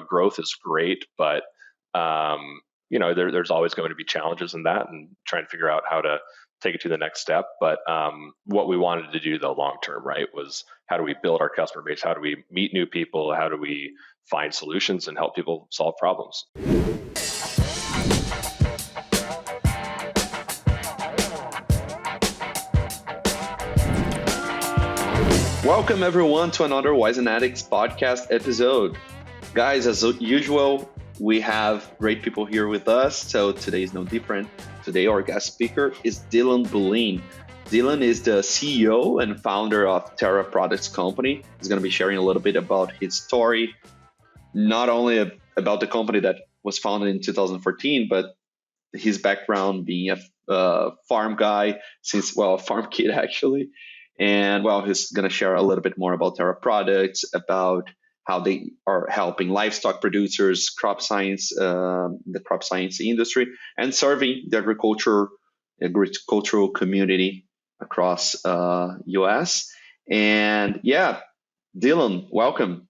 growth is great, but there's always going to be challenges in that, and trying to figure out how to take it to the next step. But what we wanted to do, though, long term, right, was how do we build our customer base? How do we meet new people? How do we find solutions and help people solve problems? Welcome everyone to another Wisenetix Podcast episode. Guys, as usual, we have great people here with us, so today is no different. Today our guest speaker is Dillon Buline. Dillon is the CEO and founder of Terra Products Company. He's going to be sharing a little bit about his story, not only about the company that was founded in 2014, but his background being a farm guy a farm kid actually. And he's going to share a little bit more about Terra Products, about how they are helping livestock producers, the crop science industry, and serving the agricultural community across US. And Dillon, welcome.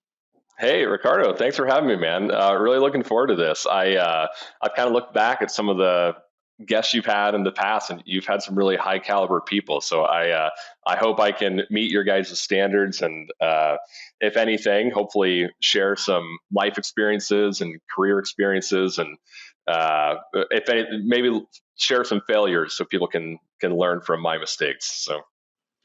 Hey, Ricardo, thanks for having me, man. Really looking forward to this. I've kind of looked back at some of the guests you've had in the past, and you've had some really high caliber people. So I hope I can meet your guys' standards, and if anything, hopefully share some life experiences and career experiences, and maybe share some failures so people can learn from my mistakes. So.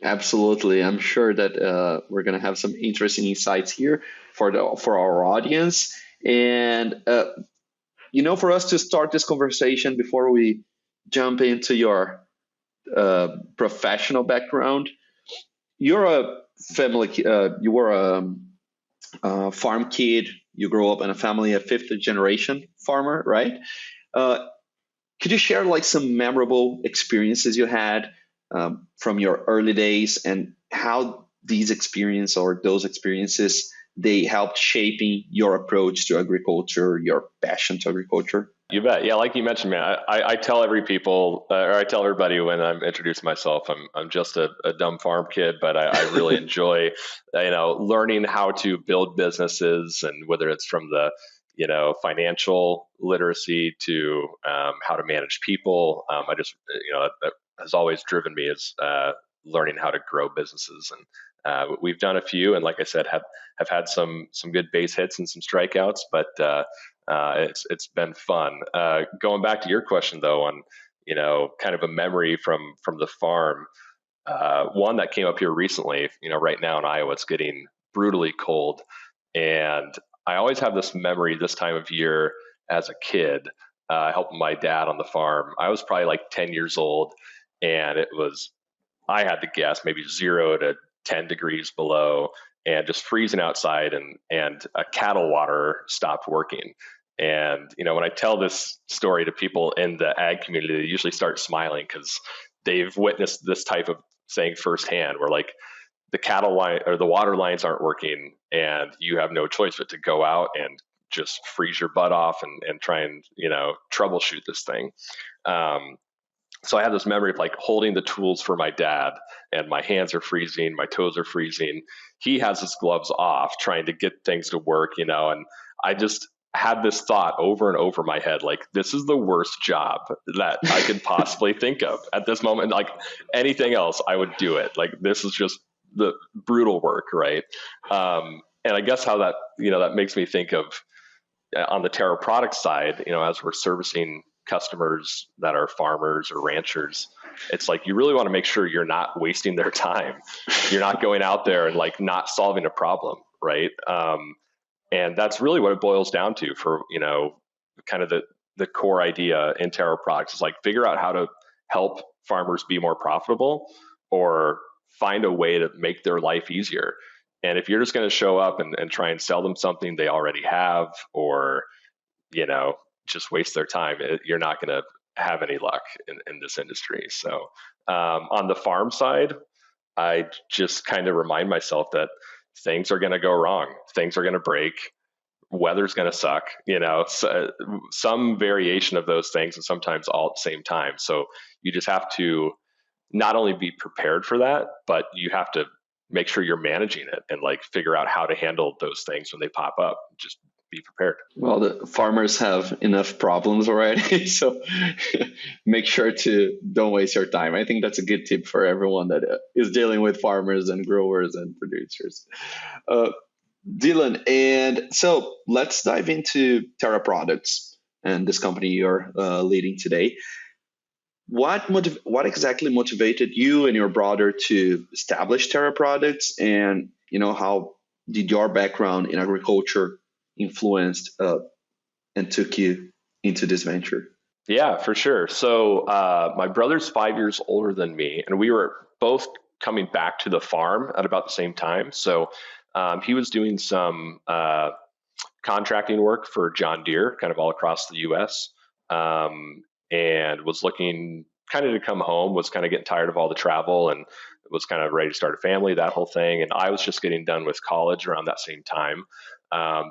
Absolutely. I'm sure that we're going to have some interesting insights here for our audience. And for us to start this conversation, before we jump into your professional background, you're a family. You were a farm kid. You grew up in a family, a fifth generation farmer, right? Could you share some memorable experiences you had from your early days, and how those experiences they helped shaping your approach to agriculture, your passion to agriculture? You bet. Yeah, like you mentioned, man, I tell everybody when I'm introducing myself, I'm just a dumb farm kid, but I really enjoy, learning how to build businesses, and whether it's from the, financial literacy to how to manage people. That has always driven me is learning how to grow businesses. And we've done a few, and like I said, have had some good base hits and some strikeouts, but it's been fun. Going back to your question though, on kind of a memory from the farm, one that came up here recently. Right now in Iowa, it's getting brutally cold, and I always have this memory this time of year as a kid, helping my dad on the farm. I was probably 10 years old, and I had to guess, maybe 0 to 10 degrees below, and just freezing outside, and a cattle waterer stopped working. And, when I tell this story to people in the ag community, they usually start smiling because they've witnessed this type of thing firsthand, where the cattle line or the water lines aren't working, and you have no choice but to go out and just freeze your butt off and try and, troubleshoot this thing. So I have this memory of holding the tools for my dad, and my hands are freezing, my toes are freezing. He has his gloves off trying to get things to work, and I just had this thought over and over my head, this is the worst job that I could possibly think of at this moment. Anything else, I would do it. This is just the brutal work, right? And I guess how that, that makes me think of on the Terra Products side, as we're servicing customers that are farmers or ranchers, it's you really want to make sure you're not wasting their time. You're not going out there and not solving a problem, right? And that's really what it boils down to for, kind of the core idea in Terra Products is figure out how to help farmers be more profitable, or find a way to make their life easier. And if you're just going to show up and try and sell them something they already have, or, just waste their time, you're not going to have any luck in this industry. So on the farm side, I just kind of remind myself that things are going to go wrong. Things are going to break. Weather's going to suck, so, some variation of those things, and sometimes all at the same time. So you just have to not only be prepared for that, but you have to make sure you're managing it and figure out how to handle those things when they pop up. Just be prepared. Well, the farmers have enough problems already, so make sure to don't waste your time. I think that's a good tip for everyone that is dealing with farmers and growers and producers. Uh, Dylan, and so let's dive into Terra Products and this company you're leading today. What exactly motivated you and your brother to establish Terra Products, and how did your background in agriculture influenced and took you into this venture? Yeah, for sure. So my brother's 5 years older than me, and we were both coming back to the farm at about the same time. So he was doing some contracting work for John Deere, kind of all across the U.S., and was looking kind of to come home. Was kind of getting tired of all the travel, and was kind of ready to start a family, that whole thing. And I was just getting done with college around that same time.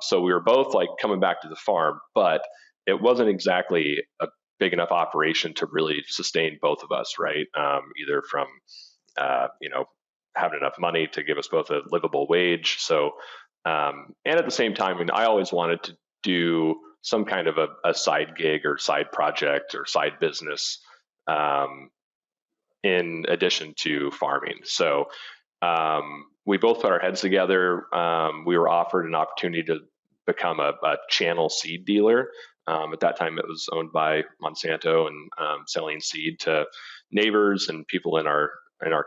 So we were both like coming back to the farm, but it wasn't exactly a big enough operation to really sustain both of us, right? Either from, having enough money to give us both a livable wage. So, and at the same time, I mean, I always wanted to do some kind of a side gig or side project or side business in addition to farming. So we both put our heads together. We were offered an opportunity to become a channel seed dealer. At that time, it was owned by Monsanto and selling seed to neighbors and people in our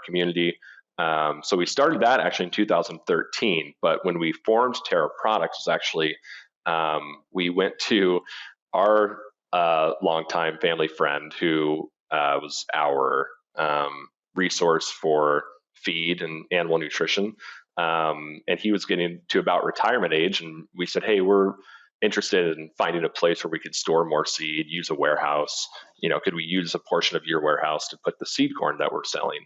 community. So we started that actually in 2013. But when we formed Terra Products, was actually we went to our longtime family friend who was our resource for feed and animal nutrition. And he was getting to about retirement age. And we said, hey, we're interested in finding a place where we could store more seed, use a warehouse. Could we use a portion of your warehouse to put the seed corn that we're selling?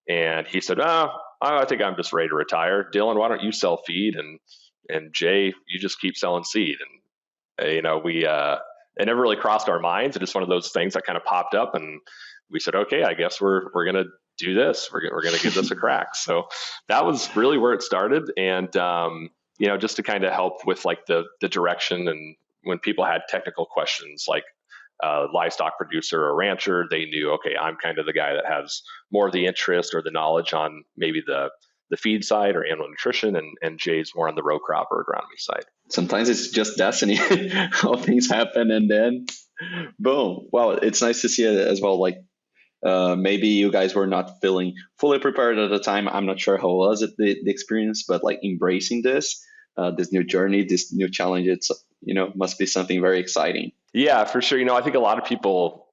And he said, I think I'm just ready to retire. Dylan, why don't you sell feed? And Jay, you just keep selling seed. And, it never really crossed our minds. It's just one of those things that kind of popped up, and we said, okay, I guess we're going to do this. We're going to give this a crack. So that was really where it started. And, just to kind of help with like the direction, and when people had technical questions like livestock producer or rancher, they knew, okay, I'm kind of the guy that has more of the interest or the knowledge on maybe the feed side or animal nutrition, and Jay's more on the row crop or agronomy side. Sometimes it's just destiny how things happen, and then boom. Well, it's nice to see it as well. Like maybe you guys were not feeling fully prepared at the time. I'm not sure how was it the experience, but like embracing this new journey, this new challenge, it's must be something very exciting. Yeah, for sure. I think a lot of people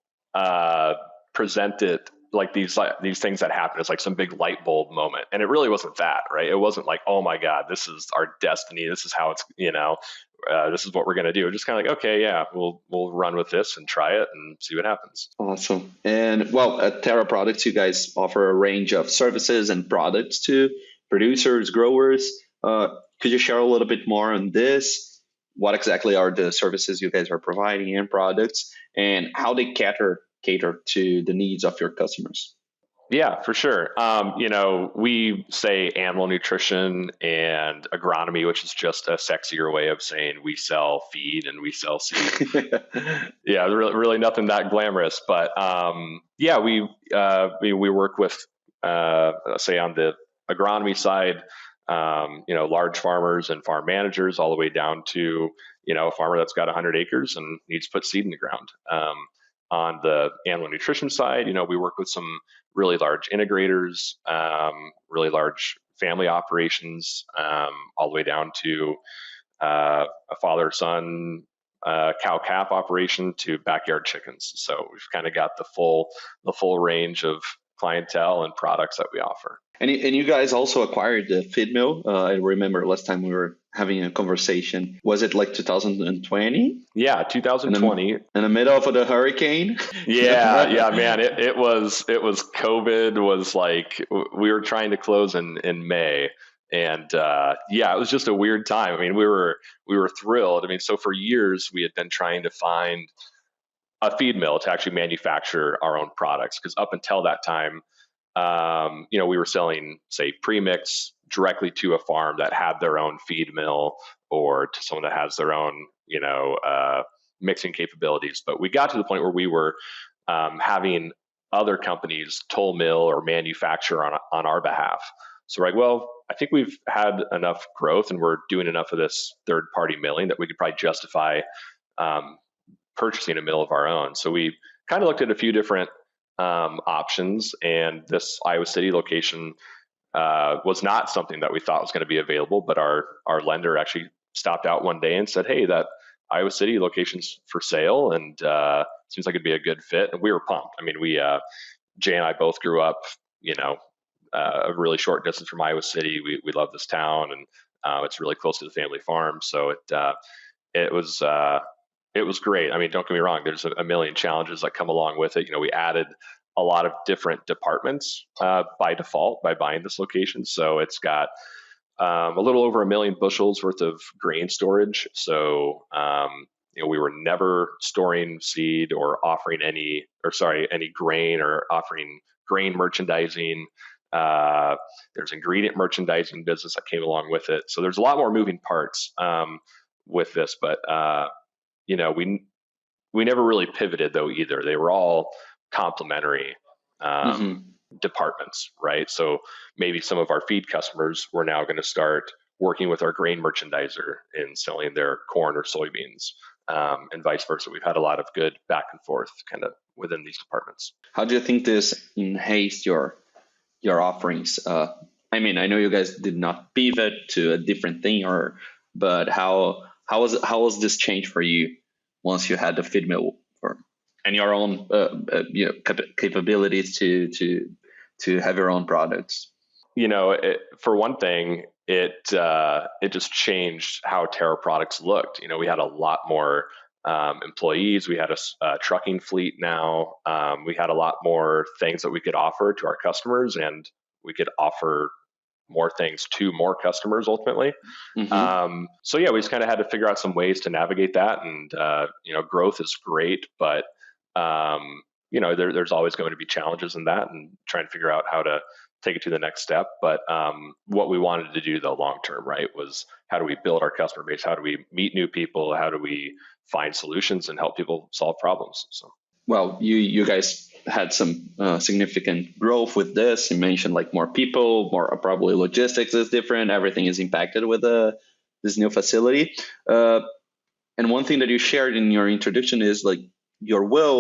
present it like these things that happen as like some big light bulb moment, and it really wasn't that, right? It wasn't like, oh my God, this is our destiny. This is how it's this is what we're going to do. Just kind of like, okay, yeah, we'll run with this and try it and see what happens. Awesome. And well, at Terra Products, you guys offer a range of services and products to producers, growers. Could you share a little bit more on this? What exactly are the services you guys are providing and products, and how they cater to the needs of your customers? Yeah, for sure. We say animal nutrition and agronomy, which is just a sexier way of saying we sell feed and we sell seed. Yeah, really nothing that glamorous. But we work with, say on the agronomy side, large farmers and farm managers, all the way down to, a farmer that's got 100 acres and needs to put seed in the ground. On the animal nutrition side, we work with some really large integrators, really large family operations, all the way down to a father-son cow-calf operation to backyard chickens. So we've kind of got the full range of clientele and products that we offer. And you guys also acquired the feed mill. I remember last time we were having a conversation. Was it like 2020? Yeah, 2020. In the middle of the hurricane? Yeah, man. It was COVID was like, we were trying to close in May. And it was just a weird time. I mean, we were thrilled. I mean, so for years we had been trying to find a feed mill to actually manufacture our own products, because up until that time, we were selling, say, premix directly to a farm that had their own feed mill, or to someone that has their own, mixing capabilities. But we got to the point where we were having other companies toll mill or manufacture on our behalf. So we're like, well, I think we've had enough growth and we're doing enough of this third party milling that we could probably justify purchasing a mill of our own. So we kind of looked at a few different options, and this Iowa City location was not something that we thought was going to be available, but our lender actually stopped out one day and said, hey, that Iowa City location's for sale, and seems like it'd be a good fit. And we were pumped. I mean, Jay and I both grew up, a really short distance from Iowa City. We love this town, and it's really close to the family farm. So it was great. I mean, don't get me wrong. There's a million challenges that come along with it. We added a lot of different departments by default by buying this location. So it's got a little over 1 million bushels worth of grain storage. So we were never storing seed or offering any grain or offering grain merchandising. There's ingredient merchandising business that came along with it. So there's a lot more moving parts with this, but we never really pivoted though either. They were all complementary departments, right? So maybe some of our feed customers were now going to start working with our grain merchandiser in selling their corn or soybeans, and vice versa. We've had a lot of good back and forth kind of within these departments. How do you think this enhanced your offerings? I mean, I know you guys did not pivot to a different thing, but how was this change for you once you had the feed mill and your own capabilities to have your own products? For one thing, it just changed how Terra Products looked. We had a lot more employees. We had a trucking fleet now. We had a lot more things that we could offer to our customers, and we could offer more things to more customers ultimately. So yeah, we just kind of had to figure out some ways to navigate that. And growth is great, but there's always going to be challenges in that, and trying to figure out how to take it to the next step. But what we wanted to do, though, long term, right, was how do we build our customer base? How do we meet new people? How do we find solutions and help people solve problems? So, well, you guys had some significant growth with this. You mentioned like more people, more probably logistics is different. Everything is impacted with this new facility. And one thing that you shared in your introduction is like your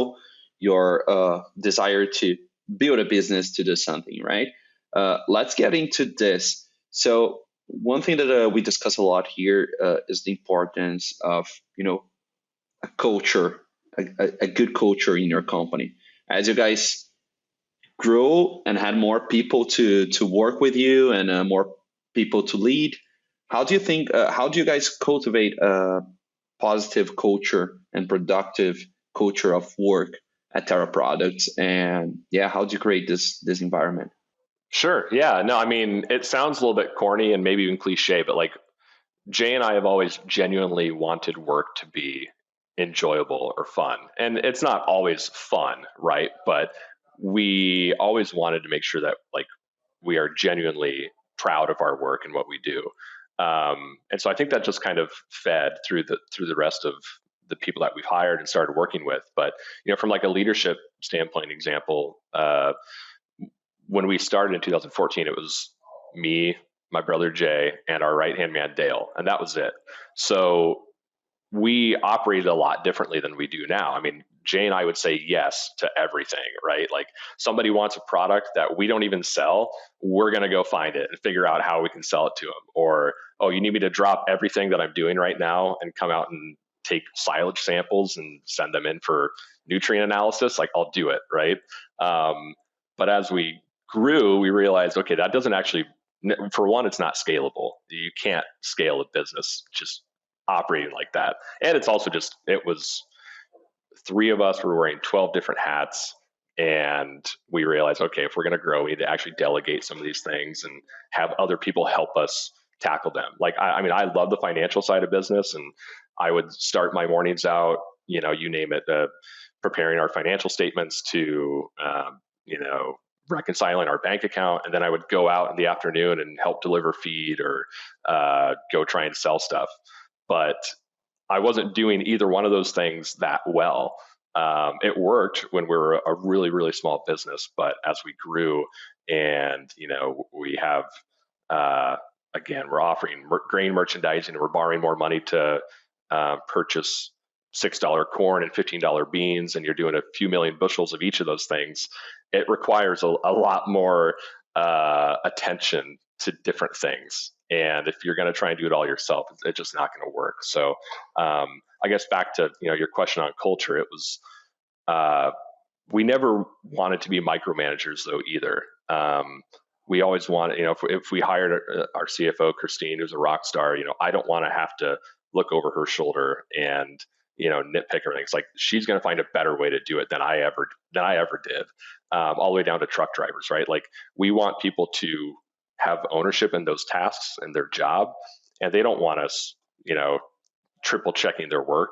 desire to build a business to do something, right? Let's get into this. So one thing that we discuss a lot here is the importance of, a culture, a good culture in your company. As you guys grow and had more people to work with you and more people to lead, how do you guys cultivate a positive culture and productive culture of work at Terra Products? And yeah, how do you create this environment? Sure. Yeah. No, I mean, it sounds a little bit corny and maybe even cliche, but like Jay and I have always genuinely wanted work to be enjoyable or fun. And it's not always fun, right? But we always wanted to make sure that like we are genuinely proud of our work and what we do. And so I think that just kind of fed through the rest of the people that we've hired and started working with. But from like a leadership standpoint example, when we started in 2014, it was me, my brother Jay, and our right-hand man Dale, and that was it. So we operated a lot differently than we do now. I mean, Jay and I would say yes to everything, right? Like somebody wants a product that we don't even sell, we're going to go find it and figure out how we can sell it to them. Or, oh, you need me to drop everything that I'm doing right now and come out and take silage samples and send them in for nutrient analysis? Like, I'll do it, right? But as we grew, we realized, okay, that doesn't actually, for one, it's not scalable. You can't scale a business just operating like that. And it's also just, it was 3 of us were wearing 12 different hats. And we realized, okay, if we're going to grow, we need to actually delegate some of these things and have other people help us tackle them. Like, I mean, I love the financial side of business, and I would start my mornings out, you name it, preparing our financial statements to, reconciling our bank account. And then I would go out in the afternoon and help deliver feed or go try and sell stuff. but I wasn't doing either one of those things that well. It worked when we were a really, really small business, but as we grew and, we have, again, we're offering grain merchandising and we're borrowing more money to purchase $6 corn and $15 beans, and you're doing a few million bushels of each of those things, it requires a lot more attention to different things. And if you're going to try and do it all yourself, it's just not going to work. So I guess back to your question on culture, it was we never wanted to be micromanagers though either. We always wanted, if we hired our CFO Christine, who's a rock star, I don't want to have to look over her shoulder and nitpick everything. It's like she's going to find a better way to do it than I ever did, all the way down to truck drivers, right? Like we want people to have ownership in those tasks and their job, and they don't want us, triple checking their work.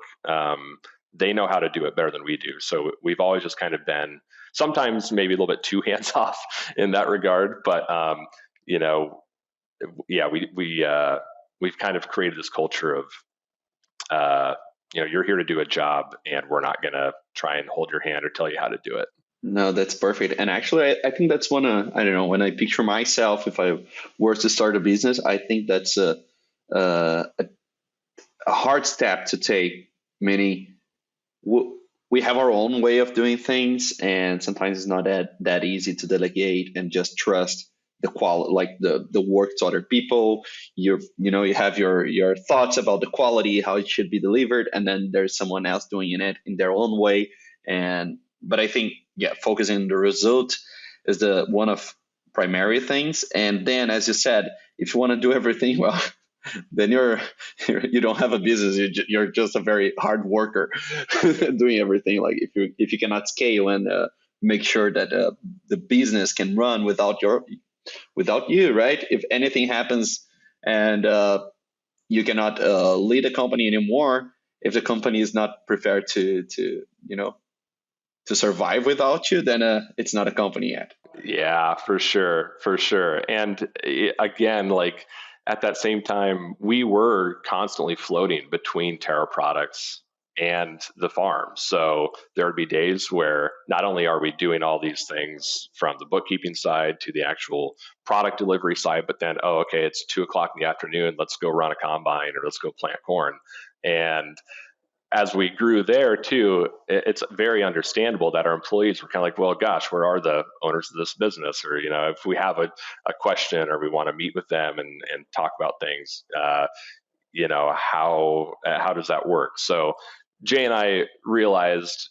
They know how to do it better than we do. So we've always just kind of been sometimes maybe a little bit too hands off in that regard, but we've kind of created this culture of you're here to do a job, and we're not going to try and hold your hand or tell you how to do it. No, that's perfect. And actually, I think that's one of, I don't know, when I picture myself, if I were to start a business, I think that's a hard step to take. Meaning, we have our own way of doing things, and sometimes it's not that easy to delegate and just trust the quality, like the work to other people. You have your thoughts about the quality, how it should be delivered, and then there's someone else doing it in their own way. But I think, focusing on the result is the one of primary things. And then, as you said, if you want to do everything well, then you don't have a business. You're just a very hard worker doing everything. Like if you cannot scale and make sure that the business can run without you, right? If anything happens and you cannot lead a company anymore, if the company is not prepared to survive without you, then it's not a company yet. Yeah, for sure. And again, like at that same time, we were constantly floating between Terra Products and the farm. So there would be days where not only are we doing all these things from the bookkeeping side to the actual product delivery side, but then, it's 2:00 in the afternoon, let's go run a combine or let's go plant corn. And as we grew there too, it's very understandable that our employees were kind of like, well, gosh, where are the owners of this business? Or, if we have a question or we want to meet with them and talk about things, how does that work? So Jay and I realized,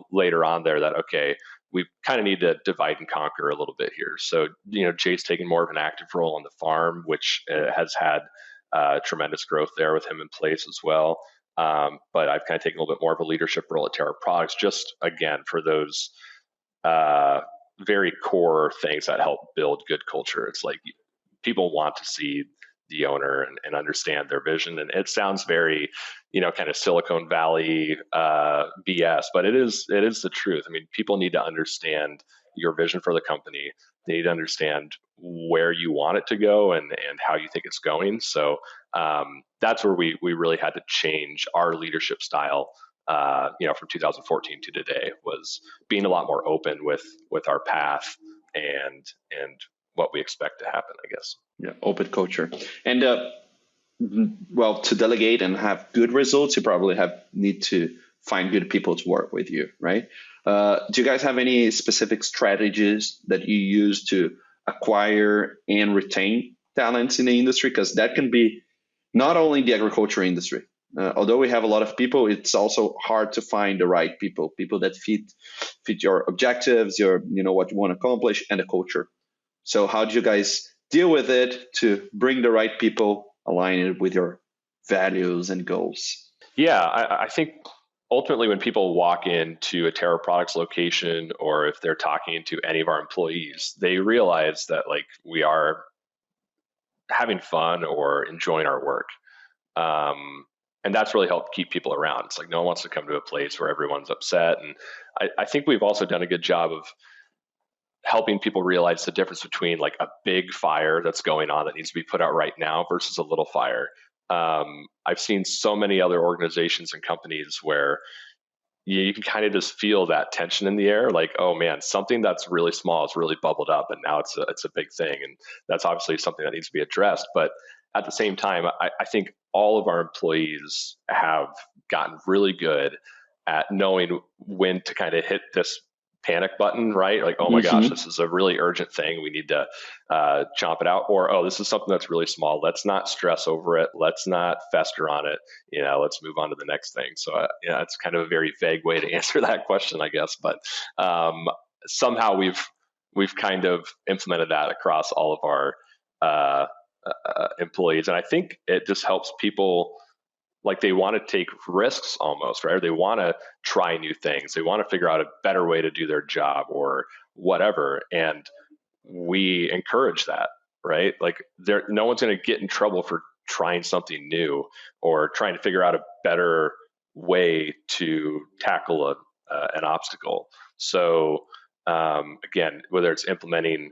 later on there that, okay, we kind of need to divide and conquer a little bit here. So, Jay's taking more of an active role on the farm, which has had tremendous growth there with him in place as well. But I've kind of taken a little bit more of a leadership role at Terra Products, just again for those very core things that help build good culture. It's like people want to see the owner and understand their vision. And it sounds very, kind of Silicon Valley BS, but it is the truth. I mean, people need to understand your vision for the company. They need to understand where you want it to go and how you think it's going. So that's where we really had to change our leadership style, from 2014 to today, was being a lot more open with our path and what we expect to happen, I guess. Yeah, open culture. And to delegate and have good results, you probably need to find good people to work with you, right? Do you guys have any specific strategies that you use to acquire and retain talents in the industry? Because that can be not only the agriculture industry. Although we have a lot of people, it's also hard to find the right people that fit your objectives, what you want to accomplish, and the culture. So how do you guys deal with it to bring the right people aligned with your values and goals? Yeah, I think ultimately when people walk into a Terra Products location, or if they're talking to any of our employees, they realize that like we are having fun or enjoying our work. And that's really helped keep people around. It's like no one wants to come to a place where everyone's upset. And I think we've also done a good job of helping people realize the difference between like a big fire that's going on that needs to be put out right now versus a little fire. I've seen so many other organizations and companies where you can kind of just feel that tension in the air, like, oh man, something that's really small is really bubbled up, and now it's a big thing, and that's obviously something that needs to be addressed. But at the same time, I think all of our employees have gotten really good at knowing when to kind of hit this panic button, right? Like, oh my gosh, this is a really urgent thing. We need to chomp it out. Or, oh, this is something that's really small. Let's not stress over it. Let's not fester on it. Let's move on to the next thing. So, it's kind of a very vague way to answer that question, I guess. But somehow we've kind of implemented that across all of our employees. And I think it just helps people, like, they want to take risks almost, right? Or they want to try new things. They want to figure out a better way to do their job or whatever. And we encourage that, right? Like, no one's going to get in trouble for trying something new or trying to figure out a better way to tackle an obstacle. So again, whether it's implementing,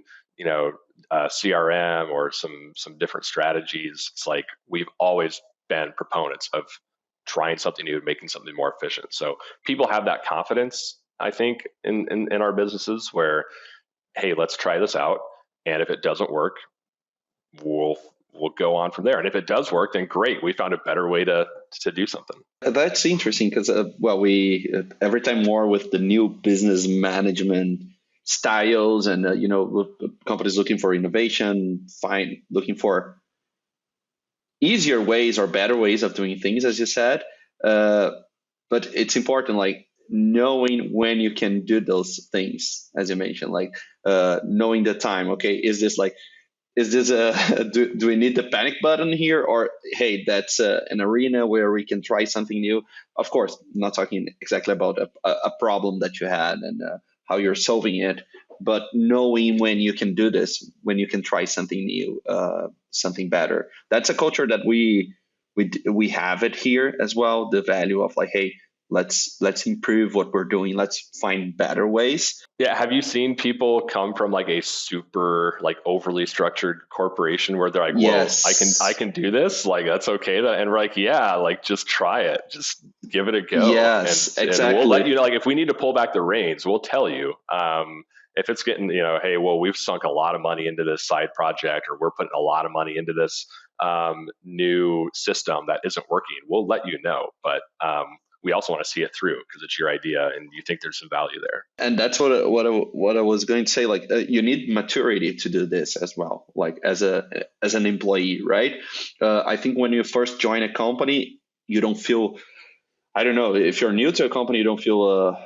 CRM or some different strategies, it's like we've always been proponents of trying something new and making something more efficient. So people have that confidence, I think, in our businesses where, hey, let's try this out, and if it doesn't work, we'll go on from there. And if it does work, then great, we found a better way to do something. That's interesting because, we every time more with the new business management styles and, companies looking for innovation, looking for easier ways or better ways of doing things, as you said. But it's important, like, knowing when you can do those things, as you mentioned, like knowing the time. Okay, is this do we need the panic button here, or hey, that's an arena where we can try something new? Of course, I'm not talking exactly about a problem that you had and how you're solving it, but knowing when you can do this, when you can try something new, something better. That's a culture that we have it here as well. The value of, like, hey, let's improve what we're doing. Let's find better ways. Yeah. Have you seen people come from like a super, like, overly structured corporation where they're like, yes, whoa, I can do this. Like, that's okay. And we're like, yeah, like, just try it. Just give it a go. Yes, exactly. And we'll let you know, like, if we need to pull back the reins, we'll tell you. If it's getting, hey, well, we've sunk a lot of money into this side project, or we're putting a lot of money into this new system that isn't working, we'll let you know. But we also want to see it through because it's your idea and you think there's some value there. And that's what I was going to say. Like, you need maturity to do this as well. Like, as an employee, right? I think when you first join a company, you don't feel, I don't know, if you're new to a company, you don't feel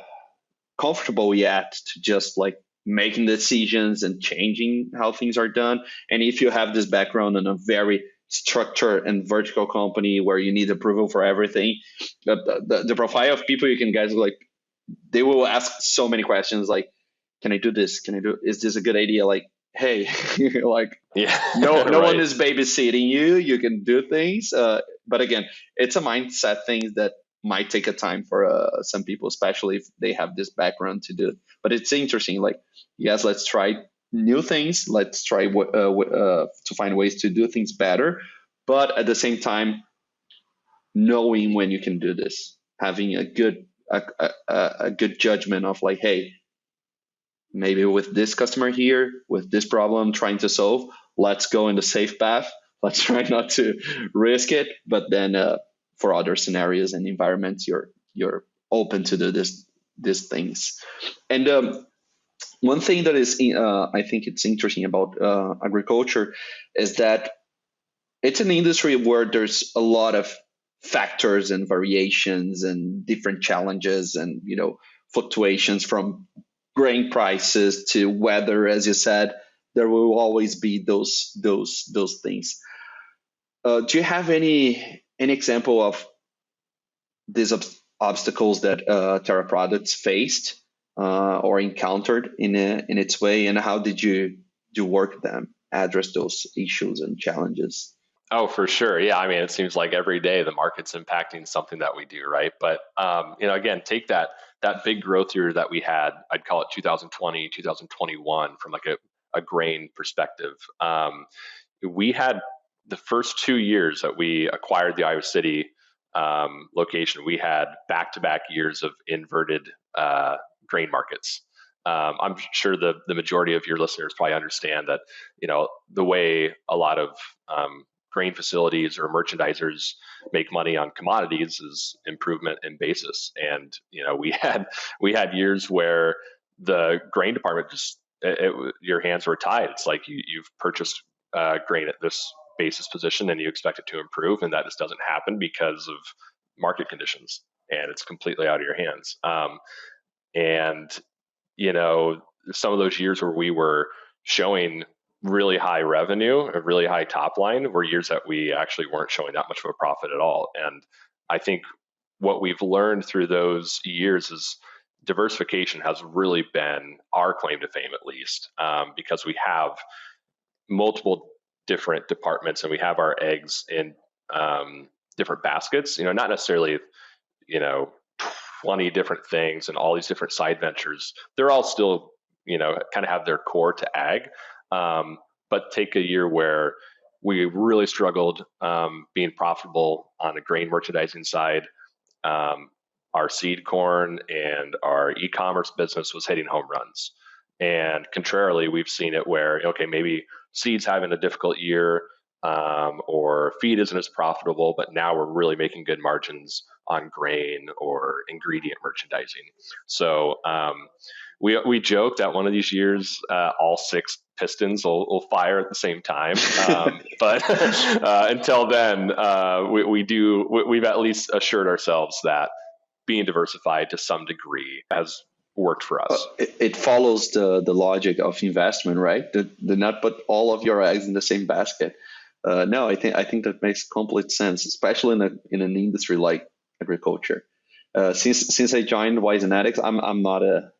comfortable yet to just, like, making decisions and changing how things are done. And if you have this background in a very structured and vertical company where you need approval for everything, the profile of people you can get, like, they will ask so many questions, like, can I do this? Is this a good idea? Like, hey, like, no right. one is babysitting you. You can do things. But again, it's a mindset thing that might take a time for some people, especially if they have this background to do it. But it's interesting. Like, yes, let's try new things. Let's try to find ways to do things better. But at the same time, knowing when you can do this, having a good judgment of, like, hey, maybe with this customer here, with this problem trying to solve, let's go in the safe path. Let's try not to risk it. But then for other scenarios and environments, you're open to do these things. And one thing that is, I think it's interesting about agriculture is that it's an industry where there's a lot of factors and variations and different challenges and, fluctuations, from grain prices to weather. As you said, there will always be those things. Do you have any example of these obstacles that Terra Products faced or encountered in its way, and how did you work them, address those issues and challenges? Oh, for sure. Yeah. I mean, it seems like every day the market's impacting something that we do, right? But, again, take that big growth year that we had, I'd call it 2020, 2021, from like a grain perspective. We had the first 2 years that we acquired the Iowa City location, we had back-to-back years of inverted grain markets. I'm sure the majority of your listeners probably understand that, the way a lot of grain facilities or merchandisers make money on commodities is improvement in basis. And, we had years where the grain department your hands were tied. It's like you've purchased grain at this basis position and you expect it to improve, and that just doesn't happen because of market conditions, and it's completely out of your hands. And some of those years where we were showing really high revenue, a really high top line, were years that we actually weren't showing that much of a profit at all. And I think what we've learned through those years is diversification has really been our claim to fame, at least, because we have multiple different departments and we have our eggs in different baskets, not necessarily, 20 different things and all these different side ventures. They're all still, kind of have their core to ag. But take a year where we really struggled being profitable on the grain merchandising side. Our seed corn and our e-commerce business was hitting home runs. And contrarily, we've seen it where, okay, maybe seed's having a difficult year, or feed isn't as profitable, but now we're really making good margins on grain or ingredient merchandising. So we joked that one of these years, all 6 pistons will fire at the same time. But until then, we've at least assured ourselves that being diversified to some degree has worked for us. It follows the logic of investment, right? Do not put all of your eggs in the same basket. No, I think that makes complete sense, especially in an industry like agriculture. Since I joined Wisenetix,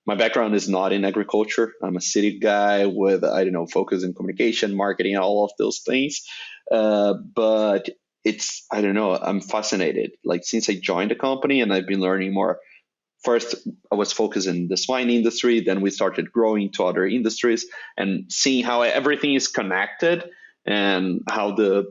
my background is not in agriculture. I'm a city guy with focus in communication, marketing, all of those things. But I'm fascinated. Like, since I joined the company and I've been learning more. First, I was focused in the swine industry. Then we started growing to other industries and seeing how everything is connected and how the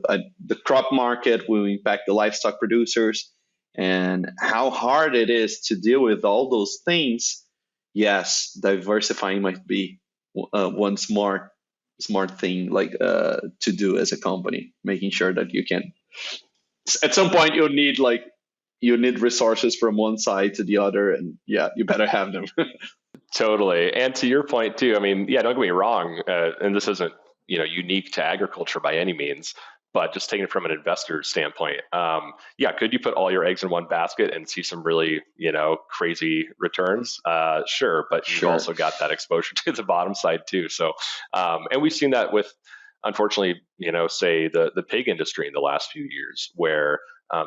crop market will impact the livestock producers and how hard it is to deal with all those things. Yes, diversifying might be one smart thing to do as a company, making sure that you can. At some point, you need resources from one side to the other, and you better have them. Totally. And to your point too, don't get me wrong, and this isn't unique to agriculture by any means, but just taking it from an investor standpoint, could you put all your eggs in one basket and see some really crazy returns? Sure, but you've also got that exposure to the bottom side too. So, and we've seen that with, unfortunately, say the pig industry in the last few years, where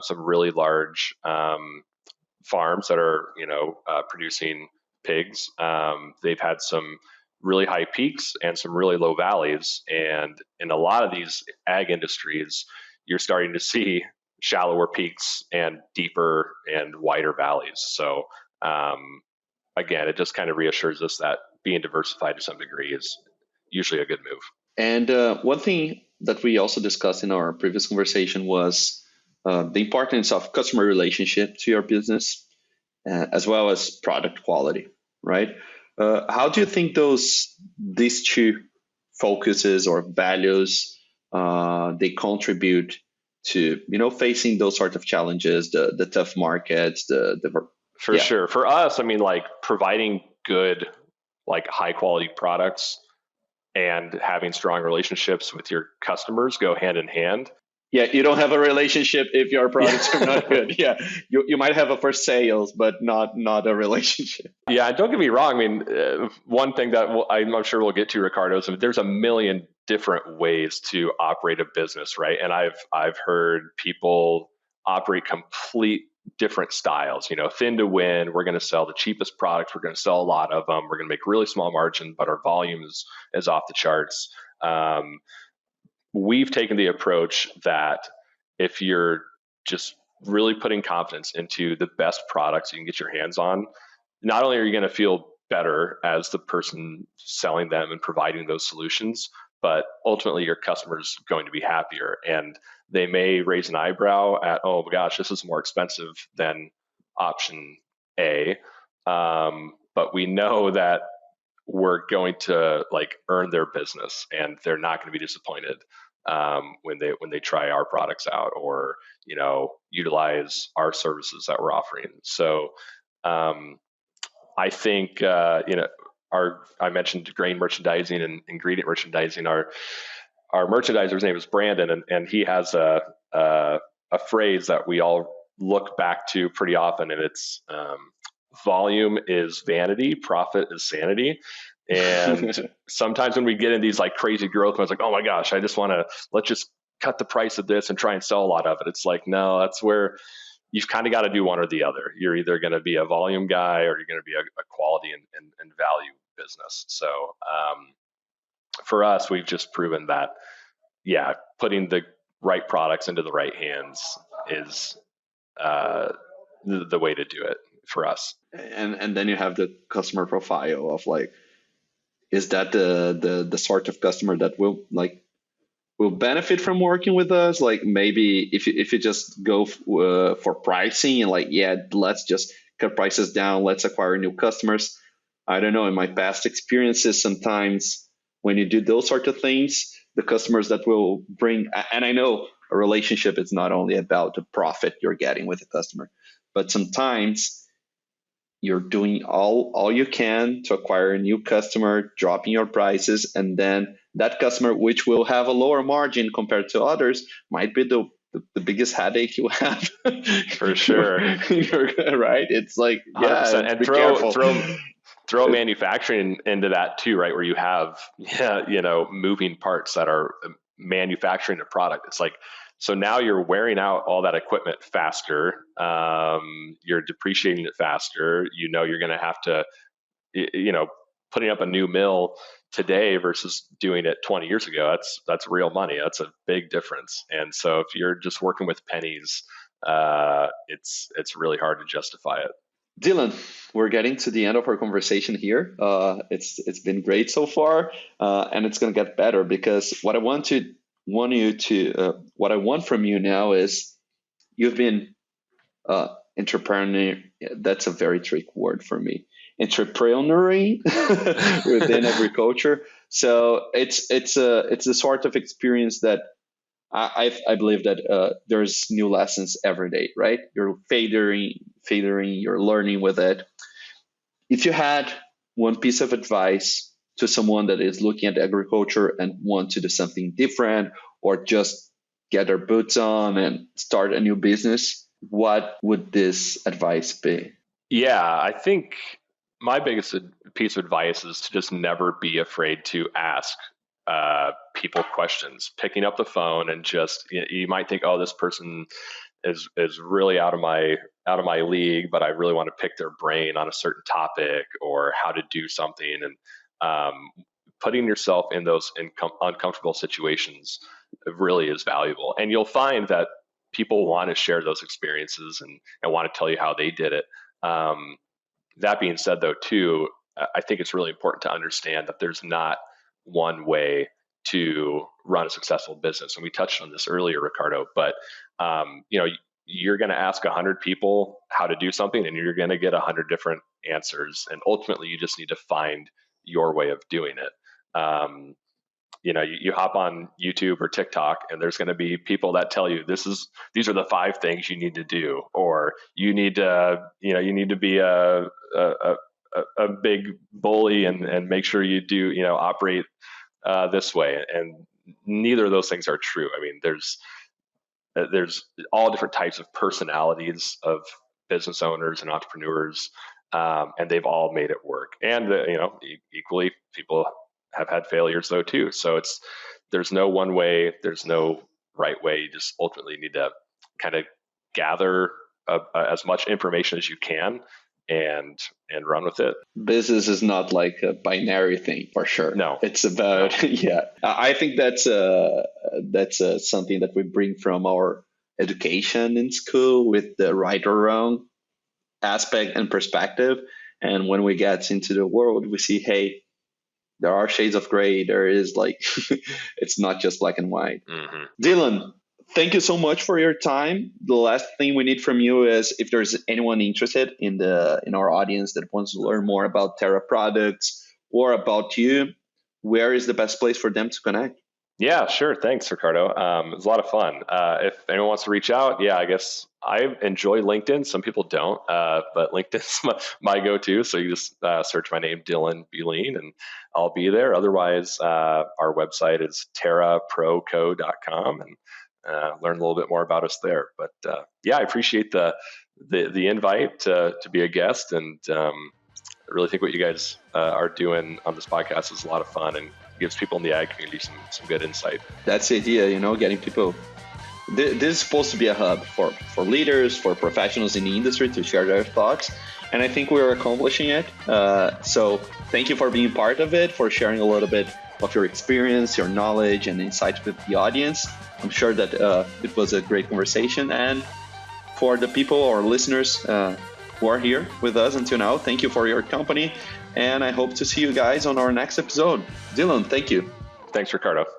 some really large farms that are producing pigs, they've had some really high peaks and some really low valleys. And in a lot of these ag industries, you're starting to see shallower peaks and deeper and wider valleys. So again, it just kind of reassures us that being diversified to some degree is usually a good move. And one thing that we also discussed in our previous conversation was the importance of customer relationship to your business, as well as product quality, right? How do you think these two focuses or values they contribute to facing those sorts of challenges, the tough markets, For sure. For us, providing good, high quality products and having strong relationships with your customers go hand in hand. Yeah, you don't have a relationship if your products are not good. Yeah, you might have a for sales, but not a relationship. Yeah, don't get me wrong. One thing that I'm sure we'll get to, Ricardo, is there's a million different ways to operate a business, right? And I've heard people operate complete different styles. Thin to win. We're going to sell the cheapest products. We're going to sell a lot of them. We're going to make really small margin, but our volume is off the charts. We've taken the approach that if you're just really putting confidence into the best products you can get your hands on, not only are you going to feel better as the person selling them and providing those solutions, but ultimately your customer's going to be happier. And they may raise an eyebrow at, oh my gosh, this is more expensive than option A. But we know that we're going to like earn their business, and they're not going to be disappointed when they try our products out, or utilize our services that we're offering. So I think I mentioned grain merchandising and ingredient merchandising. Our merchandiser's name is Brandon, and he has a phrase that we all look back to pretty often, and it's volume is vanity, profit is sanity. And sometimes when we get in these like crazy growth modes, like, oh my gosh, let's just cut the price of this and try and sell a lot of it. It's like, no, that's where you've kind of got to do one or the other. You're either going to be a volume guy, or you're going to be a quality and value business. So for us, we've just proven that, putting the right products into the right hands is the way to do it for us. And then you have the customer profile of like, is that the sort of customer that will benefit from working with us? Like maybe if you just go for pricing and like, let's just cut prices down, let's acquire new customers. I don't know, in my past experiences, sometimes when you do those sort of things, the customers that will bring, and I know a relationship is not only about the profit you're getting with the customer, but sometimes you're doing all you can to acquire a new customer, dropping your prices, and then that customer, which will have a lower margin compared to others, might be the biggest headache you have. For sure. Right? It's like, 100%. And throw manufacturing into that too, right? Where you have, moving parts that are manufacturing a product. It's like, so now you're wearing out all that equipment faster. You're depreciating it faster. You're going to have to, putting up a new mill today versus doing it 20 years ago. That's real money. That's a big difference. And so if you're just working with pennies, it's really hard to justify it. Dillon, we're getting to the end of our conversation here. It's been great so far, and it's going to get better, because what I want from you now is, you've been entrepreneur. That's a very tricky word for me. Entrepreneuring within agriculture. So it's a sort of experience that I believe that there's new lessons every day, right? You're fadering, you're learning with it. If you had one piece of advice to someone that is looking at agriculture and want to do something different, or just get their boots on and start a new business, what would this advice be? Yeah, I think my biggest piece of advice is to just never be afraid to ask people questions. Picking up the phone and just, you might think, oh, this person is really out of my league, but I really want to pick their brain on a certain topic or how to do something. And putting yourself in those uncomfortable situations really is valuable. And you'll find that people want to share those experiences and want to tell you how they did it. That being said, though, too, I think it's really important to understand that there's not one way to run a successful business. And we touched on this earlier, Ricardo, but you're going to ask 100 people how to do something, and you're going to get 100 different answers. And ultimately, you just need to find your way of doing it. You hop on YouTube or TikTok, and there's going to be people that tell you these are the 5 things you need to do, or you need to be a big bully and make sure you do operate this way. And neither of those things are true. I mean, there's all different types of personalities of business owners and entrepreneurs, and they've all made it work. And equally, people have had failures though too. So there's no one way, there's no right way. You just ultimately need to kind of gather as much information as you can and run with it. Business is not like a binary thing, for sure. No, it's about I think that's something that we bring from our education in school, with the right or wrong aspect and perspective. And when we get into the world, we see, hey, there are shades of gray. There is like, it's not just black and white. Mm-hmm. Dillon, thank you so much for your time. The last thing we need from you is if there's anyone interested in our audience that wants to learn more about Terra Products or about you, where is the best place for them to connect? Yeah, sure. Thanks, Ricardo. It was a lot of fun. If anyone wants to reach out, yeah, I guess I enjoy LinkedIn. Some people don't, but LinkedIn's my go-to. So you just search my name, Dillon Buline, and I'll be there. Otherwise, our website is terraproco.com, and learn a little bit more about us there. But yeah, I appreciate the invite to be a guest, and I really think what you guys are doing on this podcast is a lot of fun and gives people in the ag community some good insight. That's the idea, getting people. This is supposed to be a hub for leaders, for professionals in the industry to share their thoughts. And I think we're accomplishing it. So thank you for being part of it, for sharing a little bit of your experience, your knowledge, and insights with the audience. I'm sure that it was a great conversation. And for the people or listeners who are here with us until now, thank you for your company. And I hope to see you guys on our next episode. Dillon, thank you. Thanks, Ricardo.